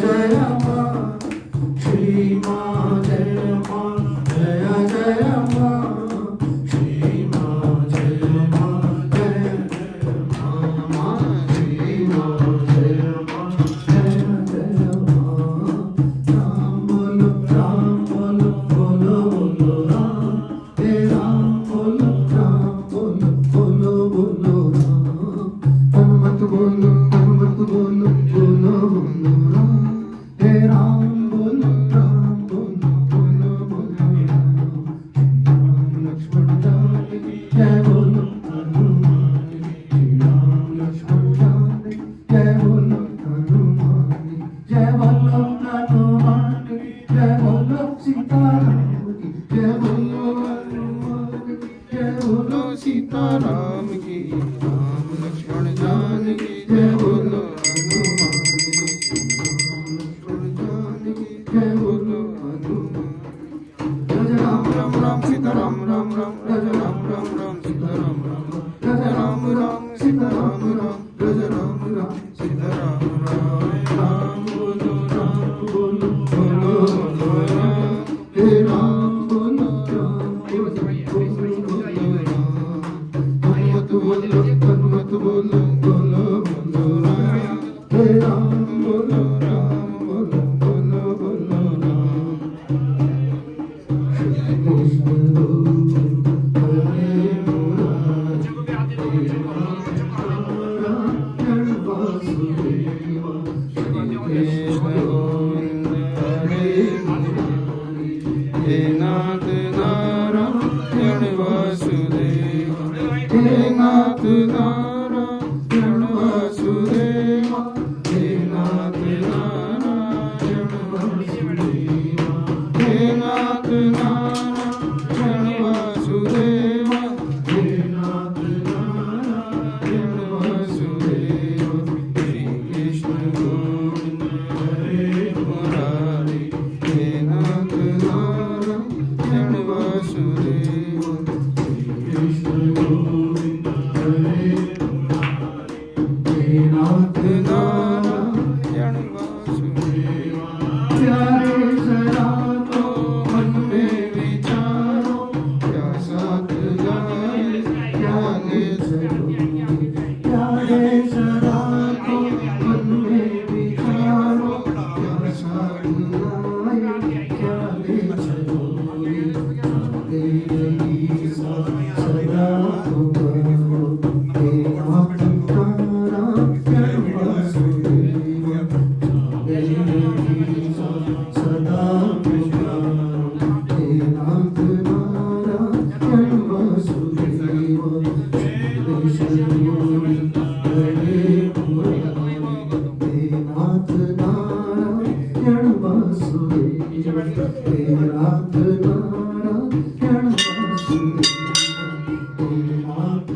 Jaya Ma Ram बोलो बोलो बोलो राम लक्ष्मण जाने जय बोलो हनुमान श्री राम लक्ष्मण जाने जय बोलो हनुमान जय बोलो हनुमान जय बोलो सीताराम की जय बोलो हनुमान जय बोलो सीताराम की राम लक्ष्मण जाने जय बोलो हनुमान जय बोलो हनुमान जय राम राम राम सीता राम राम राम जय राम राम राम सीता राम राम जय राम राम सीता राम राम जय राम राम सीता राम राम राम बोलो बोलो बोलो राम हे राम बोलो बोलो राम हनुमत बोलो बोलो बोलो राम हे राम बोलो बोलो राम श्री कृष्ण हरे मुरारी वासुदेवा श्री कृष्ण गोविंद हरे मुरारी हे नाथ नारायण वासुदेवा हे नाथ नारायण वासुदेवा हे नाथ नारायण वासुदेवा हे नाथ नारायण वासुदेवा हे नाथ नारायण वासुदेवा श्री कृष्ण गोविंद हरे मुरारी हे नाथ नारायण वासुदेवा श्री कृष्ण गोविंद हरे मुरारी हे नाथ नारायण वासुदेवा प्यारे जरा तो मन में विचारो क्या साथ जाए क्या ले चलो प्यारे जरा तो मन में विचारो क्या साथ जाए क्या ले चलो तेरी सदा तुमको हे नाथ नारायण वासुदेवा तेरी सदा पुकारो हे नाथ नारायण वासुदेवा कृष्ण गोविंद हरे मुरारी हे नाथ नारायण वासुदेवा हे नाथ नारायण वासुदेवा हे नाथ